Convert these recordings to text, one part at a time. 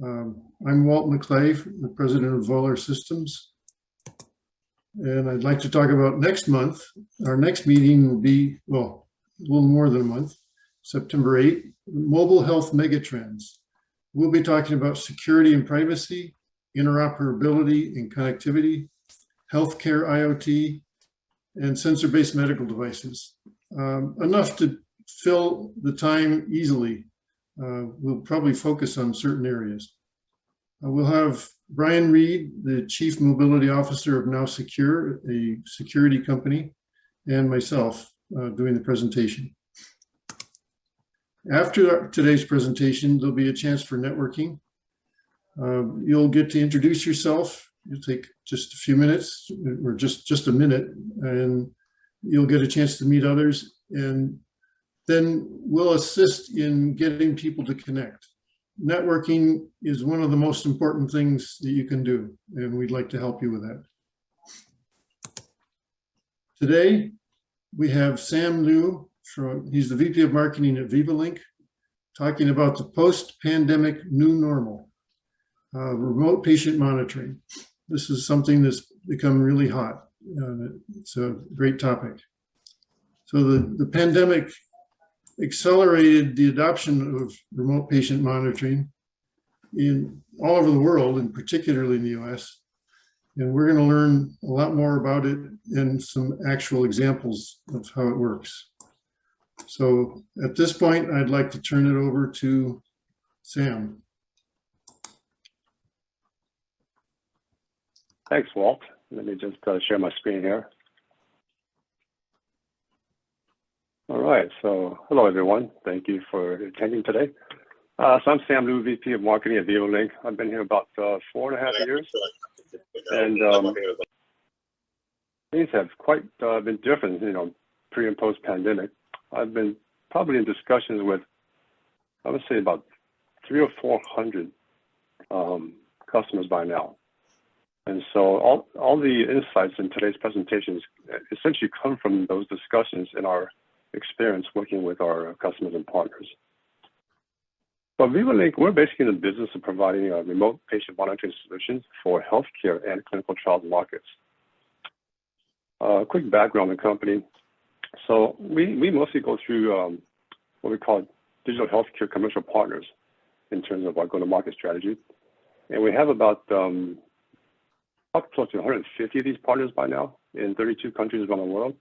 I'm Walt McClay, the president of Voler Systems. And I'd like to talk about next month. Our next meeting will be, well, a little more than a month, September 8th, Mobile Health Megatrends. We'll be talking about security and privacy, interoperability and connectivity, healthcare IoT, and sensor-based medical devices. Enough to fill the time easily. We'll probably focus on certain areas. We'll have Brian Reed, the Chief Mobility Officer of Now Secure, a security company, and myself doing the presentation. After today's presentation, there'll be a chance for networking. You'll get to introduce yourself. It'll take just a few minutes, or just a minute, and you'll get a chance to meet others. And then we'll assist in getting people to connect. Networking is one of the most important things that you can do, and we'd like to help you with that. Today, we have Sam Liu, he's the VP of Marketing at VivaLink, talking about the post-pandemic new normal, remote patient monitoring. This is something that's become really hot. It's a great topic. So the pandemic accelerated the adoption of remote patient monitoring in all over the world, and particularly in the US. And we're going to learn a lot more about it and some actual examples of how it works. So at this point, I'd like to turn it over to Sam. Thanks, Walt. Let me just share my screen here. All right, so hello everyone. Thank you for attending today. So I'm Sam Liu, VP of Marketing at VivaLink. I've been here about 4.5 years, and things have quite been different, pre and post pandemic. I've been probably in discussions with, I would say, about 300 or 400 customers by now. And so all the insights in today's presentations essentially come from those discussions in our experience working with our customers and partners. But VivaLink, we're basically in the business of providing remote patient monitoring solutions for healthcare and clinical trials markets. Quick background on the company. So we mostly go through what we call digital healthcare commercial partners in terms of our go-to-market strategy. And we have about up close to 150 of these partners by now in 32 countries around the world.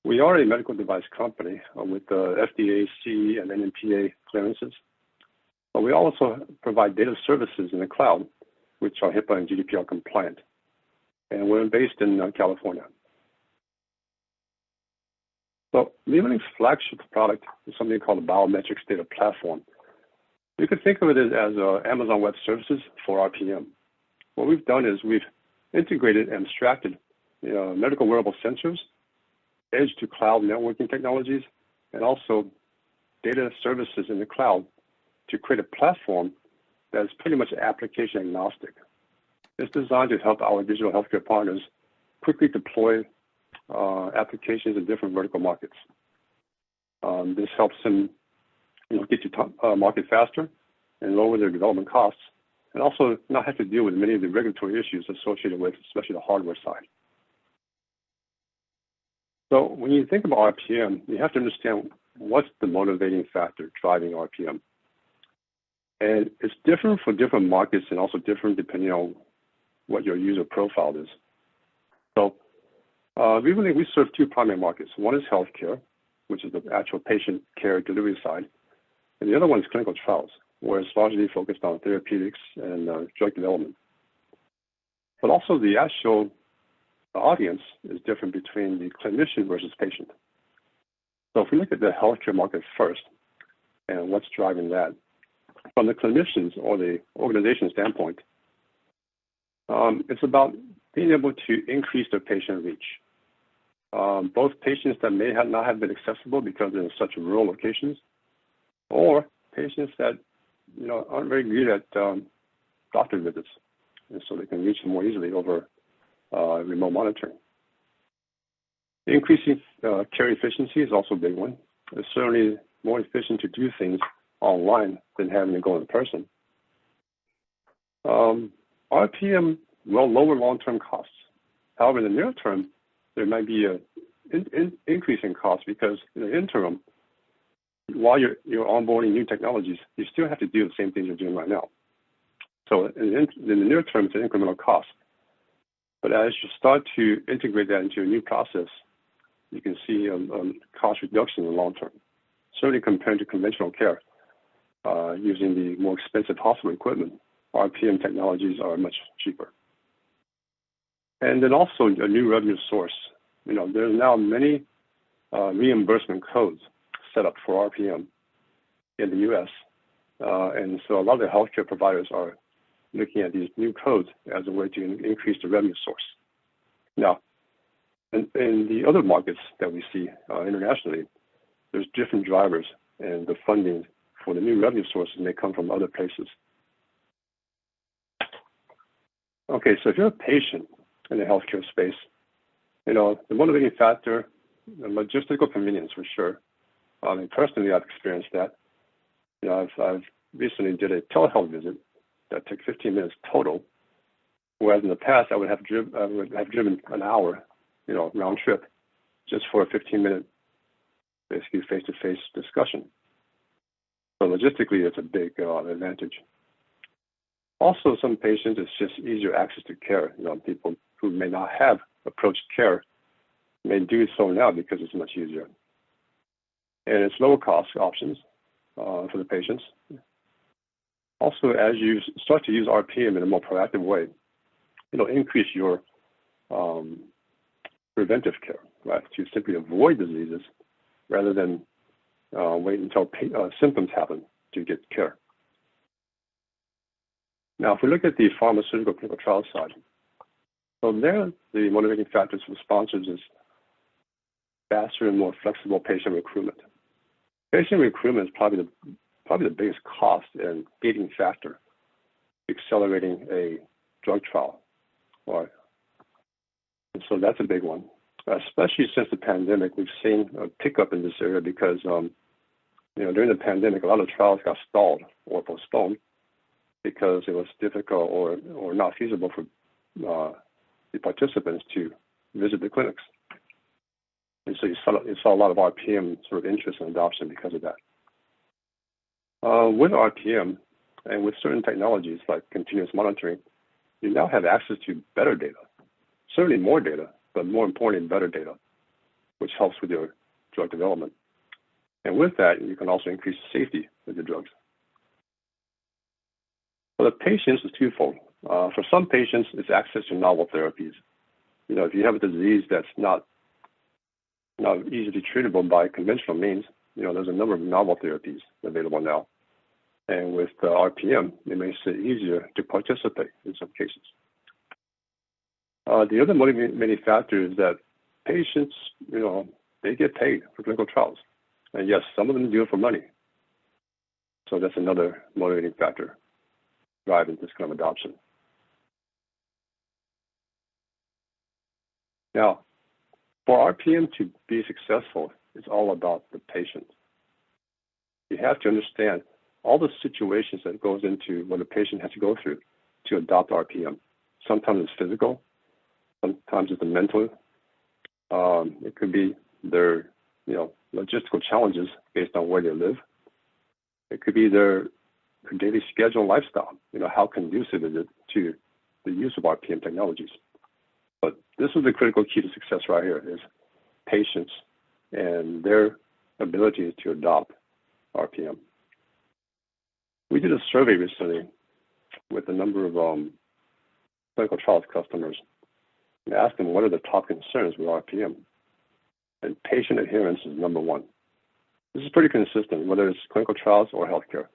We are a medical device company with the FDA, CE, and NMPA clearances. But we also provide data services in the cloud, which are HIPAA and GDPR compliant. And we're based in California. So VivaLink's flagship product is something called the Biometrics Data Platform. You could think of it as Amazon Web Services for RPM. What we've done is we've integrated and abstracted medical wearable sensors, edge to cloud networking technologies, and also data services in the cloud to create a platform that is pretty much application agnostic. It's designed to help our digital healthcare partners quickly deploy applications in different vertical markets. This helps them get to market faster and lower their development costs, and also not have to deal with many of the regulatory issues associated with, especially the hardware side. So when you think about RPM, you have to understand what's the motivating factor driving RPM. And it's different for different markets and also different depending on what your user profile is. So we serve two primary markets. One is healthcare, which is the actual patient care delivery side. And the other one is clinical trials, where it's largely focused on therapeutics and drug development. But also the actual audience is different between the clinician versus patient. So if we look at the healthcare market first and what's driving that, from the clinicians or the organization standpoint, it's about being able to increase their patient reach. Both patients that may not have been accessible because they're in such rural locations, or patients that aren't very good at doctor visits, and so they can reach them more easily over remote monitoring. Increasing care efficiency is also a big one. It's certainly more efficient to do things online than having to go in person. RPM will lower long-term costs. However, in the near term, there might be an increase in costs because in the interim, while you're onboarding new technologies, you still have to do the same things you're doing right now. So in the near term, it's an incremental cost. But as you start to integrate that into a new process, you can see cost reduction in the long term. Certainly compared to conventional care, using the more expensive hospital equipment, RPM technologies are much cheaper. And then also a new revenue source. There's now many reimbursement codes set up for RPM in the US. And so a lot of the healthcare providers are looking at these new codes as a way to increase the revenue source. Now, in the other markets that we see internationally, there's different drivers, and the funding for the new revenue sources may come from other places. Okay, so if you're a patient in the healthcare space, the motivating factor, the logistical convenience for sure. Personally, I've experienced that. I've recently did a telehealth visit that took 15 minutes total, whereas in the past I would have driven an hour, round trip, just for a 15-minute, basically face-to-face discussion. So logistically, it's a big advantage. Also, some patients, it's just easier access to care. People who may not have approached care may do so now because it's much easier. And it's lower cost options for the patients. Also, as you start to use RPM in a more proactive way, it'll increase your preventive care, right? To simply avoid diseases rather than wait until symptoms happen to get care. Now, if we look at the pharmaceutical clinical trial side, so there the motivating factors for sponsors is faster and more flexible patient recruitment. Patient recruitment is probably the biggest cost and gating factor accelerating a drug trial. Right? And so that's a big one, especially since the pandemic. We've seen a pickup in this area because during the pandemic, a lot of trials got stalled or postponed because it was difficult or not feasible for the participants to visit the clinics. And so you saw a lot of RPM sort of interest and adoption because of that. With RPM and with certain technologies like continuous monitoring, you now have access to better data, certainly more data, but more importantly, better data, which helps with your drug development. And with that, you can also increase safety with your drugs. For the patients, it's twofold. For some patients, it's access to novel therapies. If you have a disease that's not easily treatable by conventional means, there's a number of novel therapies available now. And with RPM, it makes it easier to participate in some cases. The other motivating factor is that patients, they get paid for clinical trials. And yes, some of them do it for money. So that's another motivating factor driving this kind of adoption. Now, for RPM to be successful, it's all about the patient. You have to understand all the situations that goes into what a patient has to go through to adopt RPM. Sometimes it's physical, sometimes it's mental. It could be their, logistical challenges based on where they live. It could be their daily schedule and lifestyle. How conducive is it to the use of RPM technologies? But this is the critical key to success right here: is patients and their ability to adopt RPM. We did a survey recently with a number of clinical trials customers and asked them what are the top concerns with RPM. And patient adherence is number one. This is pretty consistent, whether it's clinical trials or healthcare.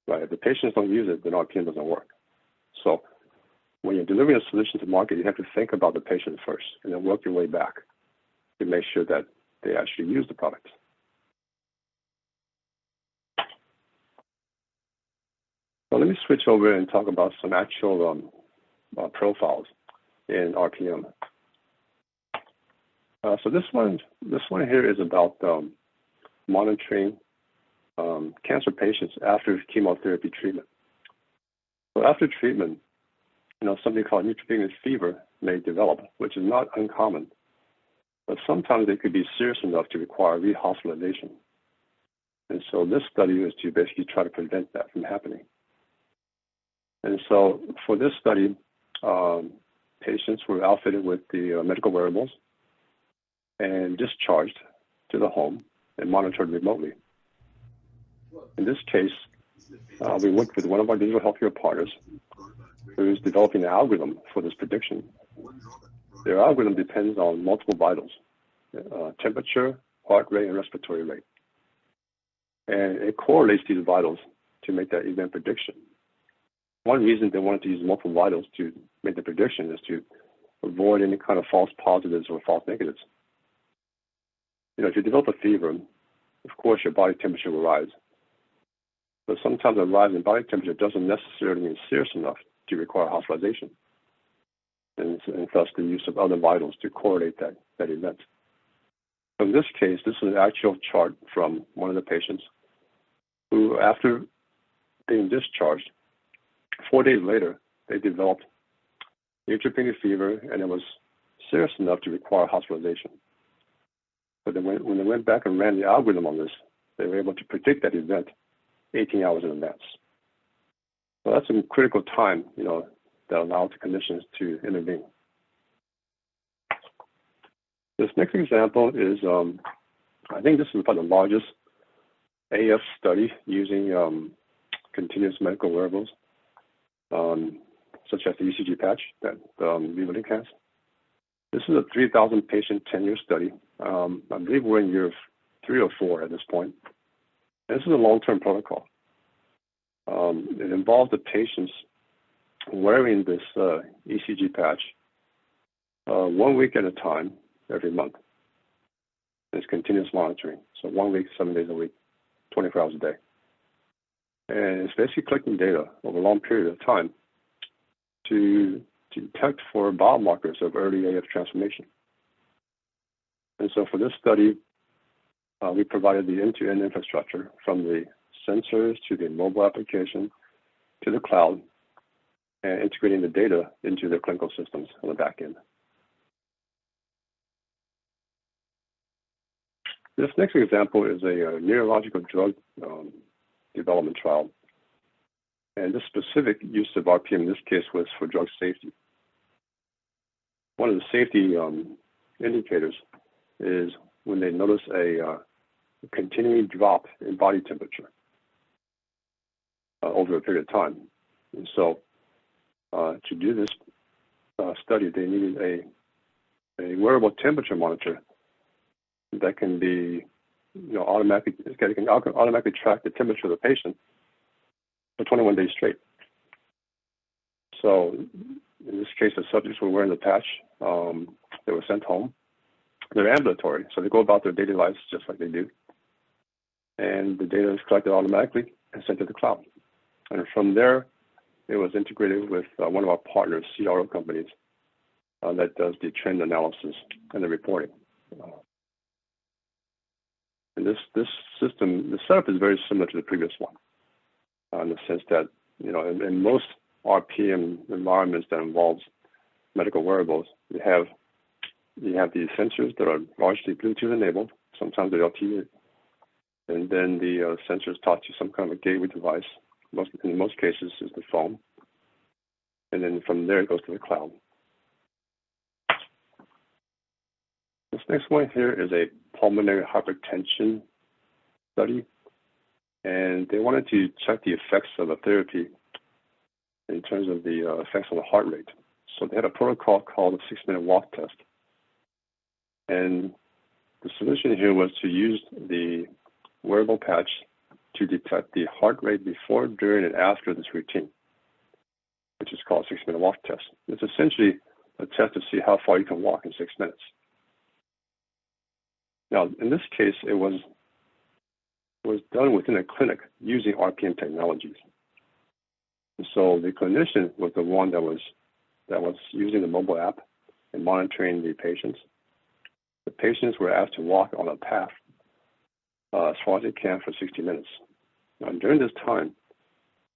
Right? If the patients don't use it, then RPM doesn't work. So when you're delivering a solution to market, you have to think about the patient first and then work your way back to make sure that they actually use the product. So let me switch over and talk about some actual profiles in RPM. So this one here is about monitoring cancer patients after chemotherapy treatment. So So after treatment, something called neutropenic fever may develop, which is not uncommon, but sometimes it could be serious enough to require rehospitalization. And so this study is to basically try to prevent that from happening. And so for this study, patients were outfitted with the medical wearables and discharged to the home and monitored remotely. In this case, we worked with one of our digital healthcare partners who is developing an algorithm for this prediction. Their algorithm depends on multiple vitals, temperature, heart rate, and respiratory rate. And it correlates these vitals to make that event prediction. One reason they wanted to use multiple vitals to make the prediction is to avoid any kind of false positives or false negatives. If you develop a fever, of course your body temperature will rise. But sometimes a rise in body temperature doesn't necessarily mean serious enough to require hospitalization. And thus the use of other vitals to correlate that event. So in this case, this is an actual chart from one of the patients who, after being discharged, 4 days later, they developed neutropenic fever, and it was serious enough to require hospitalization. But then when they went back and ran the algorithm on this, they were able to predict that event 18 hours in advance. So that's some critical time, that allows the clinicians to intervene. This next example is, I think this is probably the largest AF study using continuous medical wearables, such as the ECG patch that VivaLink has. This is a 3,000 patient 10-year study. I believe we're in year 3 or 4 at this point. And this is a long-term protocol. It involves the patients wearing this ECG patch 1 week at a time every month. It's continuous monitoring. So 1 week, 7 days a week, 24 hours a day. And it's basically collecting data over a long period of time to detect for biomarkers of early AF transformation. And so for this study, we provided the end-to-end infrastructure from the sensors to the mobile application to the cloud, and integrating the data into their clinical systems on the back end. This next example is a neurological drug development trial. And this specific use of RPM in this case was for drug safety. One of the safety indicators is when they notice a continuing drop in body temperature over a period of time. And so to do this study, they needed a wearable temperature monitor that can be automatically track the temperature of the patient for 21 days straight. So in this case, the subjects were wearing the patch. They were sent home. They're ambulatory, so they go about their daily lives just like they do. And the data is collected automatically and sent to the cloud. And from there, it was integrated with one of our partners, CRO companies, that does the trend analysis and the reporting. And this system, the setup is very similar to the previous one, in the sense that, in most RPM environments that involves medical wearables, you have the sensors that are largely Bluetooth enabled, sometimes they're LTE, and then the sensors talk to some kind of a gateway device. In most cases, is the phone, and then from there it goes to the cloud. This next one here is a pulmonary hypertension study, and they wanted to check the effects of a therapy in terms of the effects on the heart rate. So they had a protocol called the 6-minute walk test. And the solution here was to use the wearable patch to detect the heart rate before, during, and after this routine, which is called 6-minute walk test. It's essentially a test to see how far you can walk in 6 minutes. Now, in this case, it was done within a clinic using RPM technologies. And so the clinician was the one that was using the mobile app and monitoring the patients. The patients were asked to walk on a path as far as they can for 60 minutes. Now, during this time,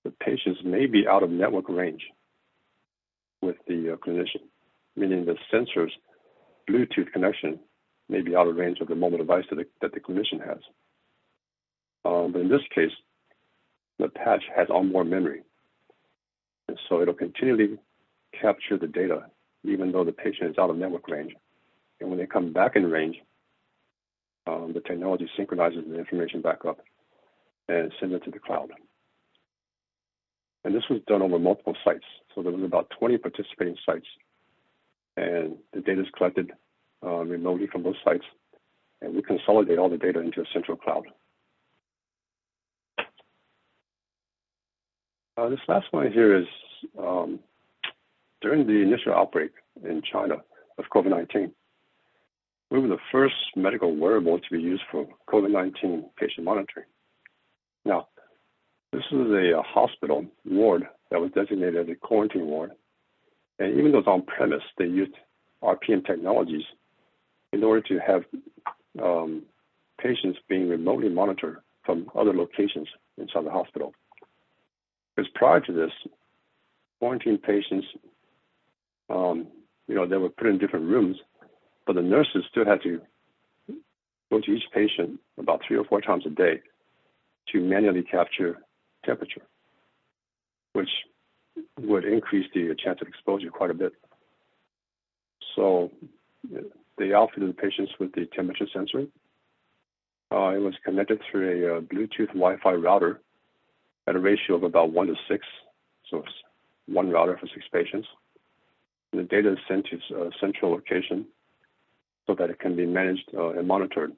the patients may be out of network range with the clinician, meaning the sensor's Bluetooth connection may be out of range of the mobile device that the clinician has. But in this case, the patch has onboard memory. And so it'll continually capture the data, even though the patient is out of network range. And when they come back in range, the technology synchronizes the information back up and sends it to the cloud. And this was done over multiple sites. So there was about 20 participating sites. And the data is collected remotely from those sites. And we consolidate all the data into a central cloud. This last one here is during the initial outbreak in China of COVID-19, we were the first medical wearable to be used for COVID-19 patient monitoring. Now, this is a hospital ward that was designated as a quarantine ward. And even though it's on premise, they used RPM technologies in order to have patients being remotely monitored from other locations inside the hospital. Because prior to this, quarantine patients, they were put in different rooms, but the nurses still had to go to each patient about 3 or 4 times a day to manually capture temperature, which would increase the chance of exposure quite a bit. So they outfitted the patients with the temperature sensor. It was connected through a Bluetooth Wi-Fi router at a ratio of about 1 to 6. So it's 1 router for 6 patients. And the data is sent to a central location so that it can be managed and monitored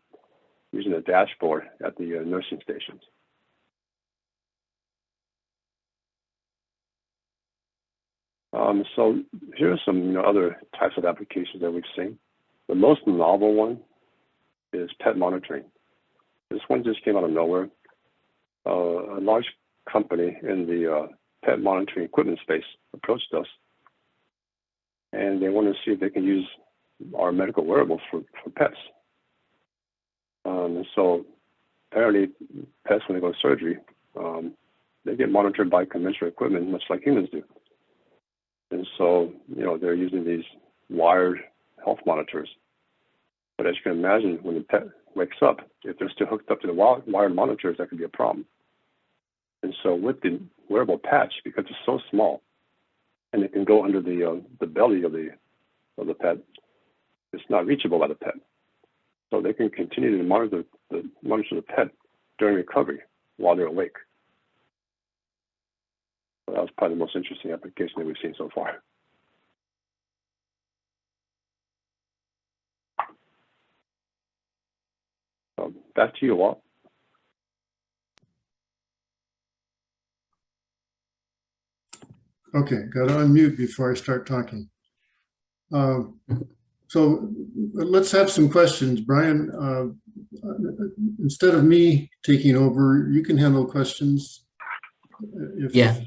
using a dashboard at the nursing stations. So here are some other types of applications that we've seen. The most novel one is pet monitoring. This one just came out of nowhere. A large company in the pet monitoring equipment space approached us, and they wanted to see if they can use our medical wearables for pets. And so apparently pets, when they go to surgery, they get monitored by conventional equipment, much like humans do. And so, they're using these wired health monitors. But as you can imagine, when the pet wakes up, if they're still hooked up to the wired monitors, that could be a problem. And so with the wearable patch, because it's so small, and it can go under the belly of the pet, it's not reachable by the pet. So they can continue to monitor the pet during recovery while they're awake. So that was probably the most interesting application that we've seen so far. So back to you, Walt. Okay, got to unmute before I start talking. So let's have some questions. Brian, instead of me taking over, you can handle questions. Yeah,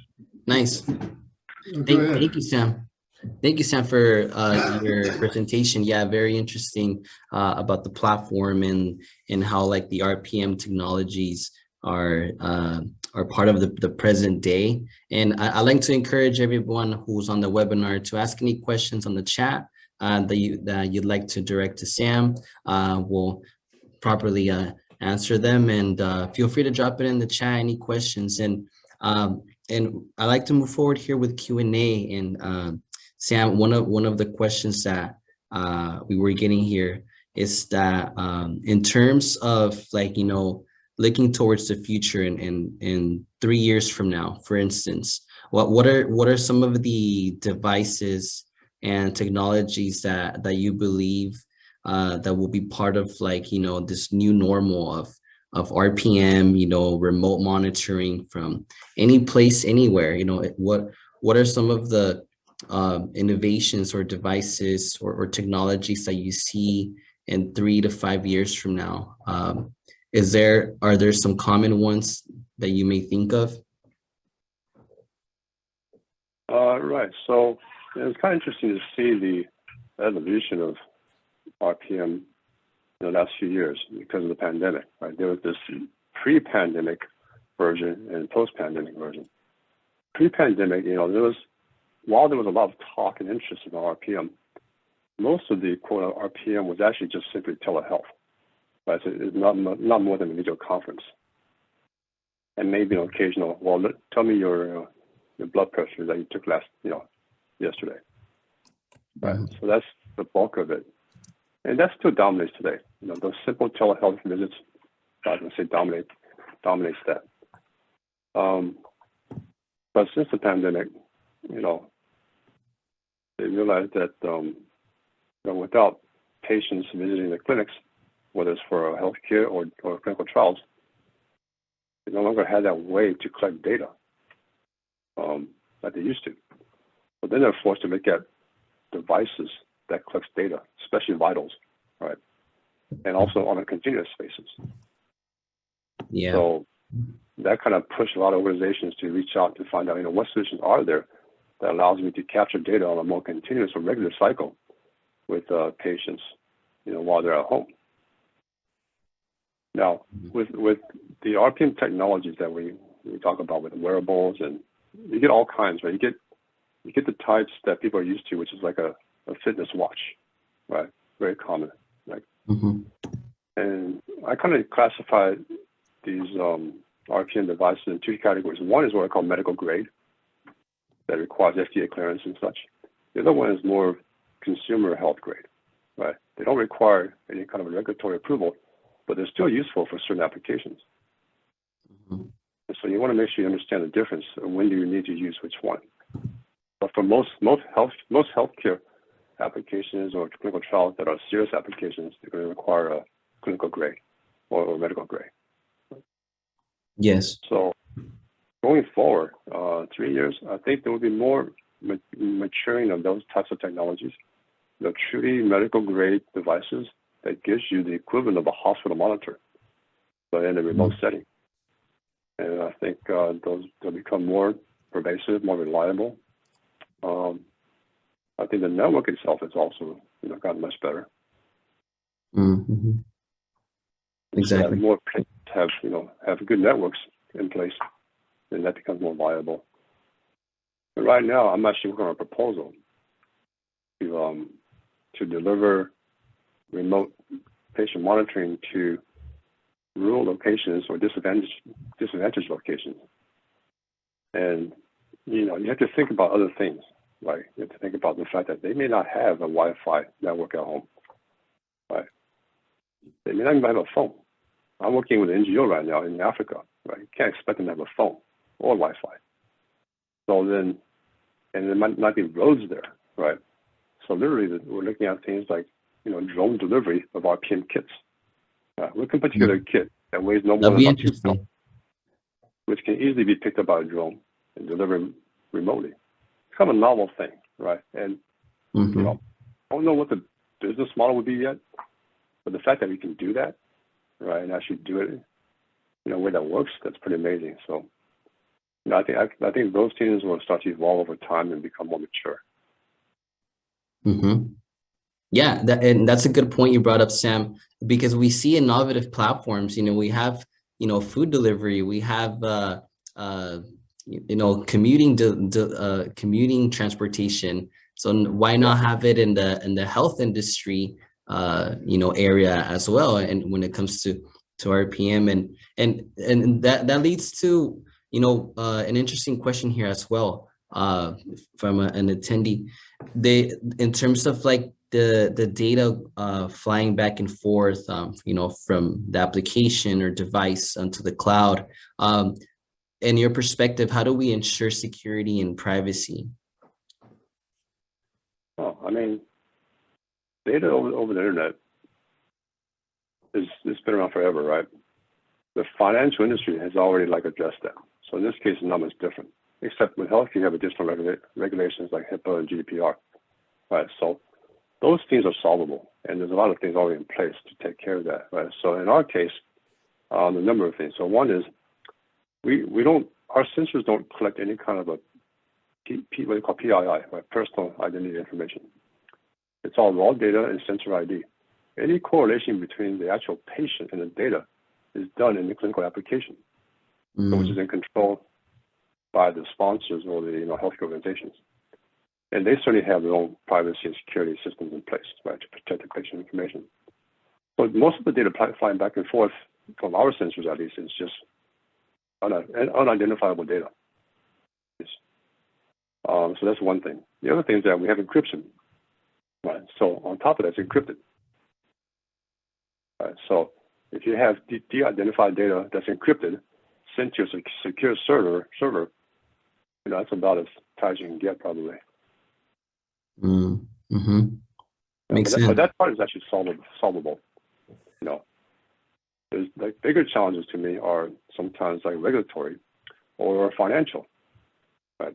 nice. Thank you, Sam. Thank you, Sam, for your presentation. Yeah, very interesting about the platform and how like the RPM technologies are part of the present day. And I like to encourage everyone who's on the webinar to ask any questions on the chat that you'd like to direct to Sam. We'll properly answer them, and feel free to drop it in the chat, any questions. And I like to move forward here with Q&A. And Sam, one of the questions that we were getting here is that in terms of like, looking towards the future in 3 years from now, for instance, what are some of the devices and technologies that you believe that will be part of like, this new normal of RPM, remote monitoring from any place, anywhere? What are some of the innovations or devices or technologies that you see in 3 to 5 years from now? Are there some common ones that you may think of? Right. So it's kind of interesting to see the evolution of RPM in the last few years because of the pandemic. Right? There was this pre-pandemic version and post-pandemic version. pre-pandemic, while there was a lot of talk and interest in RPM, most of the quote RPM was actually just simply telehealth. Right? So it's not more than a video conference. And maybe an occasional, well, tell me your blood pressure that you took yesterday. Right. So that's the bulk of it. And that still dominates today. Those simple telehealth visits, I would say dominates that. But since the pandemic, they realized that without patients visiting the clinics, whether it's for healthcare or clinical trials, they no longer had that way to collect data like they used to. But then they're forced to look at devices that collects data, especially vitals, right? And also on a continuous basis. Yeah. So that kind of pushed a lot of organizations to reach out to find out, what solutions are there that allows me to capture data on a more continuous or regular cycle with patients, while they're at home. Now, with the RPM technologies that we talk about with wearables, and you get all kinds, right? You get the types that people are used to, which is like a fitness watch, right? Very common, right? And I kind of classify these RPM devices in two categories. One is what I call medical grade, that requires FDA clearance and such. The other one is more consumer health grade, right? They don't require any kind of regulatory approval, but they're still useful for certain applications. And so you want to make sure you understand the difference and when do you need to use which one. But for most healthcare applications or clinical trials that are serious applications, they're going to require a clinical grade or medical grade. Yes. So going forward, 3 years, I think there will be more maturing of those types of technologies, truly medical grade devices that gives you the equivalent of a hospital monitor, but in a remote setting. And I think they'll become more pervasive, more reliable. I think the network itself has also gotten much better. Exactly. So more places have good networks in place, and that becomes more viable. But right now, I'm actually working on a proposal to deliver remote patient monitoring to rural locations or disadvantaged locations. And you have to think about other things, right? You have to think about the fact that they may not have a Wi-Fi network at home, right? They may not even have a phone. I'm working with an NGO right now in Africa, right? You can't expect them to have a phone or Wi-Fi. So then, and there might not be roads there, right? So literally, we're looking at things like, drone delivery of RPM kits. We can put together a kit that weighs no more than about 2 pounds, which can easily be picked up by a drone and delivered remotely. It's kind of a novel thing, right? And I don't know what the business model would be yet, but the fact that we can do that, right, and actually do it in a way that works, that's pretty amazing. So, I think those teams will start to evolve over time and become more mature. Yeah, and that's a good point you brought up, Sam, because we see innovative platforms. We have food delivery, we have commuting transportation. So why not have it in the health industry area as well? And when it comes to RPM, and that leads to an interesting question here as well from an attendee. In terms of like the data flying back and forth, from the application or device onto the cloud. In your perspective, how do we ensure security and privacy? Well, data over the internet it's been around forever, right? The financial industry has already addressed that. So in this case, it's not much different, except with health, you have additional regulations like HIPAA and GDPR, right? So those things are solvable, and there's a lot of things already in place to take care of that, right? So in our case, a number of things. So one is our sensors don't collect any kind of what they call PII, right? Personal identity information. It's all raw data and sensor ID. Any correlation between the actual patient and the data is done in the clinical application, which is in control by the sponsors or the healthcare organizations. And they certainly have their own privacy and security systems in place, right, to protect the patient information. But most of the data flying back and forth from our sensors, at least, is just unidentifiable data. So that's one thing. The other thing is that we have encryption, right? So on top of that, it's encrypted. Right? So if you have de-identified data that's encrypted, sent to a secure server, that's about as tight as you can get, probably. Mm-hmm. Makes sense. But that part is actually solvable. There's like bigger challenges to me are sometimes like regulatory or financial, right?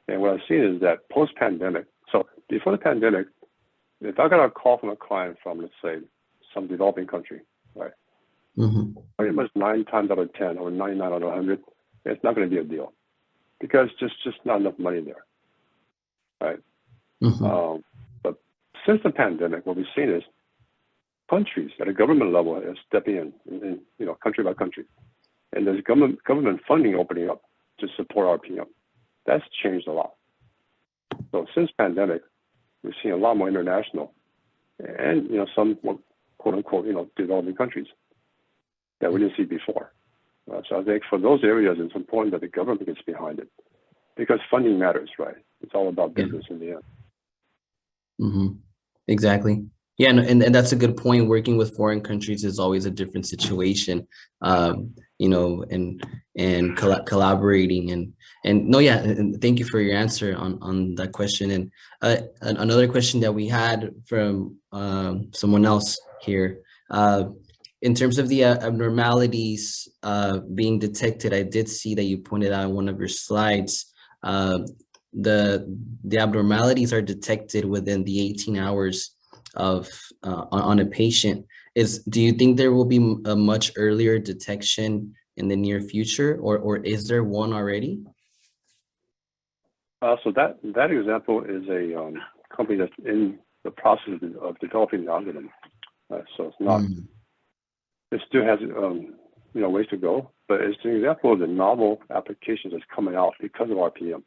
And what I've seen is that post-pandemic, so before the pandemic, if I got a call from a client from, let's say, some developing country, right? Pretty much 9 times out of 10 or 99 out of 100, it's not going to be a deal because just not enough money there, right? But since the pandemic, what we've seen is countries at a government level are stepping in, country by country, and there's government funding opening up to support RPM. That's changed a lot. So since pandemic, we've seen a lot more international and some quote unquote developing countries that we didn't see before. So I think for those areas, it's important that the government gets behind it because funding matters, right? It's all about business in the end. Exactly. Yeah, and that's a good point. Working with foreign countries is always a different situation, and collaborating and no, yeah. And thank you for your answer on that question. And another question that we had from someone else here, in terms of the abnormalities being detected, I did see that you pointed out in one of your slides. The abnormalities are detected within the 18 hours of on a patient. Do you think there will be a much earlier detection in the near future, or is there one already? So that example is a company that's in the process of developing the algorithm. So it's not. It still has ways to go, but it's an example of the novel applications that's coming out because of RPM.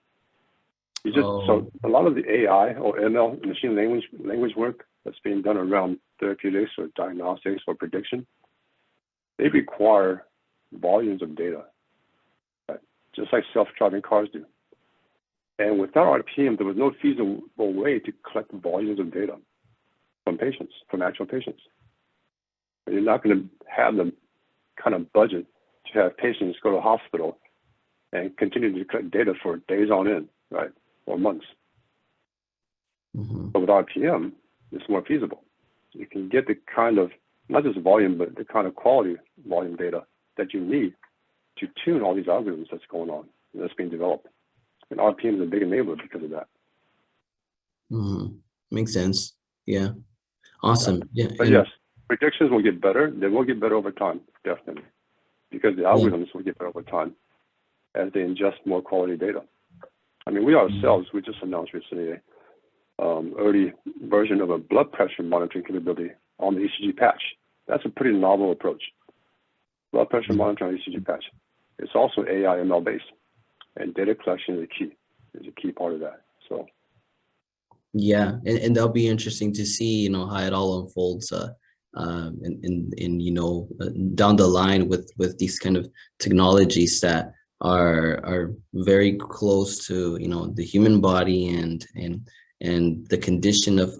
So a lot of the AI or ML, machine language work that's being done around therapeutics or diagnostics or prediction, they require volumes of data, right? Just like self-driving cars do. And without RPM, there was no feasible way to collect volumes of data from actual patients. You're not going to have the kind of budget to have patients go to the hospital and continue to collect data for days on end, right, or months. But with RPM, it's more feasible. You can get the kind of, not just volume, but the kind of quality volume data that you need to tune all these algorithms that's going on, that's being developed. And RPM is a big enabler because of that. Makes sense. Yeah. Awesome. Yeah. But yes, predictions will get better. They will get better over time, definitely, because the algorithms will get better over time as they ingest more quality data. I mean, we ourselves, we just announced recently early version of a blood pressure monitoring capability on the ECG patch. That's a pretty novel approach. Blood pressure monitoring on ECG patch. It's also AI ML based, and data collection is a key part of that. So. Yeah, and that'll be interesting to see, how it all unfolds, down the line with these kind of technologies that are very close to, the human body and the condition of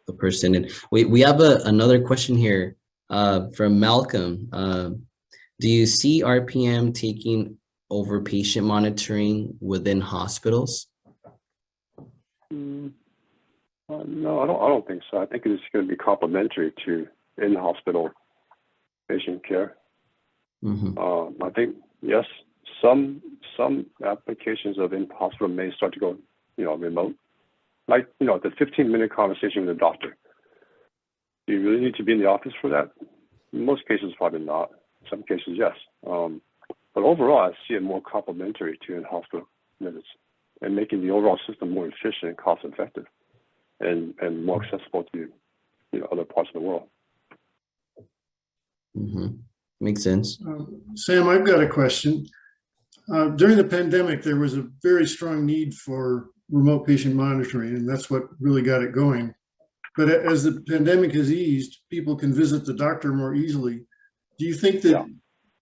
a person. And we have another question here from Malcolm. Do you see RPM taking over patient monitoring within hospitals? No, I don't think so. I think it's going to be complementary to in-hospital patient care. I think, yes, some applications of in-hospital may start to go, remote. Like, the 15-minute conversation with a doctor. Do you really need to be in the office for that? In most cases, probably not. In some cases, yes. But overall, I see it more complementary to in-hospital visits and making the overall system more efficient and cost-effective and more accessible to, other parts of the world. Makes sense. Sam, I've got a question. During the pandemic, there was a very strong need for remote patient monitoring, and that's what really got it going. But as the pandemic has eased, people can visit the doctor more easily. Do you think that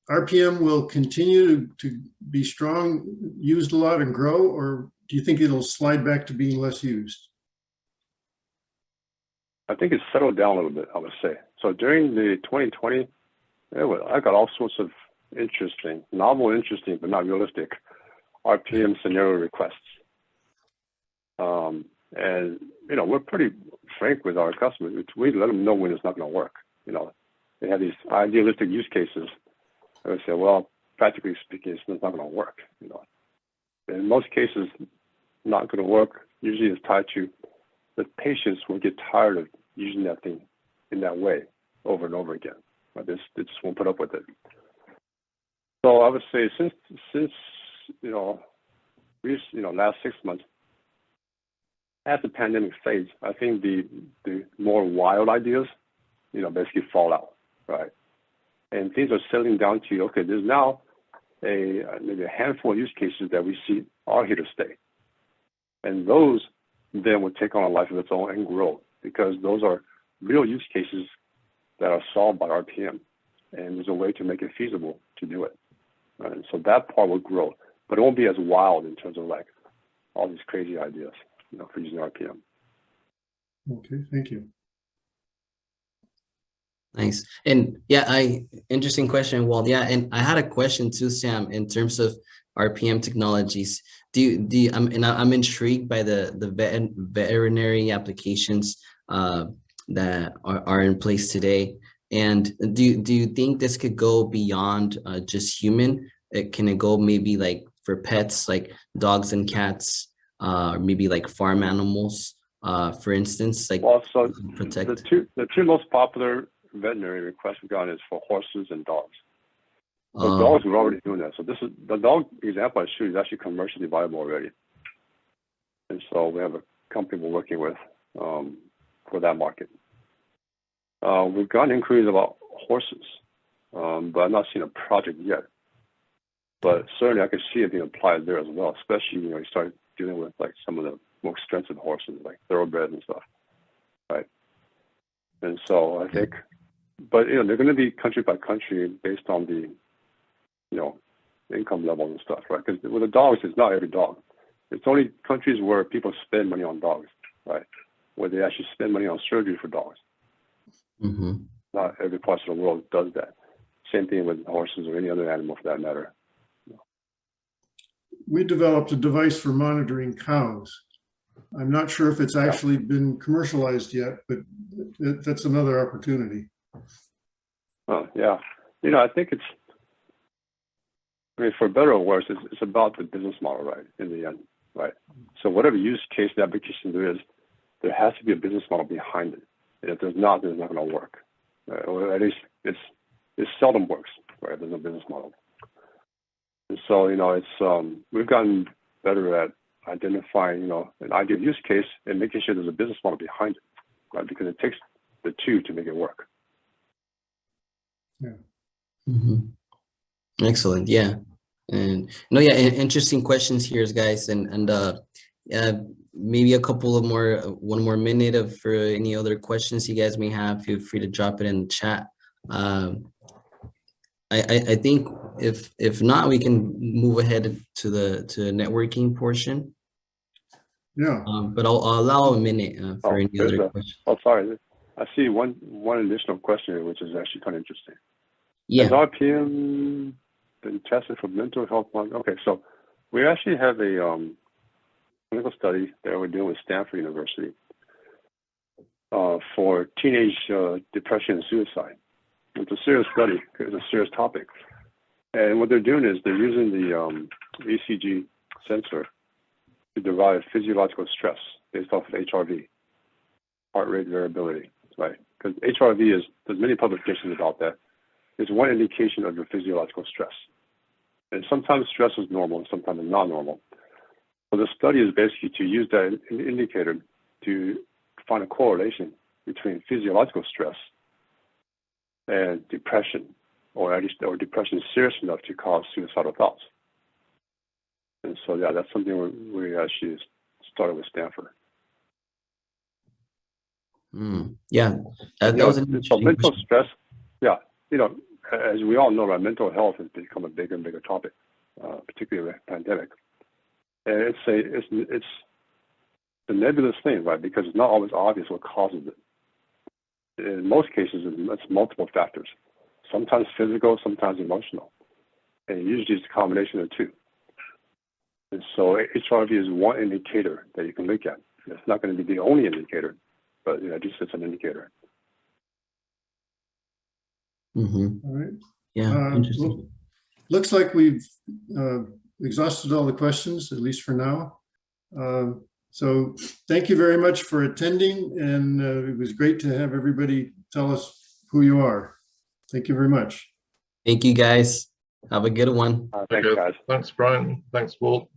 RPM will continue to be strong, used a lot and grow, or do you think it'll slide back to being less used? I think it's settled down a little bit, I would say. So during the 2020, I got all sorts of novel, interesting, but not realistic RPM scenario requests. And, you know, we're pretty frank with our customers. We let them know when it's not going to work. You know, they have these idealistic use cases. I would say, well, practically speaking, it's not going to work. You know, in most cases, not going to work usually is tied to the patients will get tired of using that thing in that way over and over again. Right? They just won't put up with it. So I would say since last 6 months, as the pandemic fades, I think the more wild ideas, you know, basically fall out, right? And things are settling down to, okay, there's now maybe a handful of use cases that we see are here to stay. And those then will take on a life of its own and grow, because those are real use cases that are solved by RPM. And there's a way to make it feasible to do it. Right? And so that part will grow, but it won't be as wild in terms of like all these crazy ideas, you know, for using RPM. Okay, thank you. Nice. And interesting question, Walt. Yeah, and I had a question too, Sam, in terms of RPM technologies. I'm intrigued by the veterinary applications that are in place today. And do you think this could go beyond just human? Can it go maybe like for pets, like dogs and cats, or maybe like farm animals, for instance, like protect? The two most popular veterinary requests we've gotten is for horses and dogs. So dogs, we're already doing that. So this is the dog example I showed you is actually commercially viable already. And so we have a company we're working with for that market. We've gotten inquiries about horses, but I've not seen a project yet. But certainly I could see it being applied there as well, especially, you know, you start dealing with like some of the more expensive horses, like thoroughbreds and stuff, right? And so I think, but, you know, they're going to be country by country based on the, you know, income level and stuff, right? Because with the dogs, it's not every dog. It's only countries where people spend money on dogs, right? Where they actually spend money on surgery for dogs. Mm-hmm. Not every part of the world does that. Same thing with horses or any other animal for that matter. We developed a device for monitoring cows. I'm not sure if it's actually been commercialized yet, but that's another opportunity. Oh, yeah. You know, I think for better or worse, it's about the business model, right, in the end, right? So whatever use case the application there is, there has to be a business model behind it. And if there's not, then it's not going to work. Or at least it seldom works, right? There's no business model. And so, you know, we've gotten better at identifying, you know, an ideal use case and making sure there's a business model behind it, right? Because it takes the two to make it work. Yeah. Mm-hmm. Excellent. Yeah. And interesting questions here, guys. And maybe a couple of one more minute for any other questions you guys may have. Feel free to drop it in the chat. I think if not, we can move ahead to the networking portion. Yeah. But I'll allow a minute for any other questions. Oh, sorry. I see one additional question here, which is actually kind of interesting. Yeah. Has RPM been tested for mental health? Okay, so we actually have a clinical study that we're doing with Stanford University for teenage depression and suicide. It's a serious study. It's a serious topic. And what they're doing is they're using the ECG sensor to derive physiological stress based off of HRV, heart rate variability, right? Because HRV there's many publications about that. It's one indication of your physiological stress. And sometimes stress is normal and sometimes it's not normal. So the study is basically to use that indicator to find a correlation between physiological stress and depression, or depression is serious enough to cause suicidal thoughts. And so, yeah, that's something we actually started with Stanford. Yeah, that was an So interesting mental question. stress, yeah, as we all know, right, mental health has become a bigger and bigger topic, particularly with the pandemic. And it's a nebulous thing, right? Because it's not always obvious what causes it. In most cases, it's multiple factors. Sometimes physical, sometimes emotional. And usually it's a combination of the two. And so HRV is one indicator that you can look at. It's not going to be the only indicator, but just it's an indicator. All right. Yeah, interesting. Well, looks like we've exhausted all the questions, at least for now. So thank you very much for attending, and it was great to have everybody tell us who you are. Thank you very much. Thank you, guys. Have a good one. Thanks, guys. Thanks, Brian. Thanks, Walt.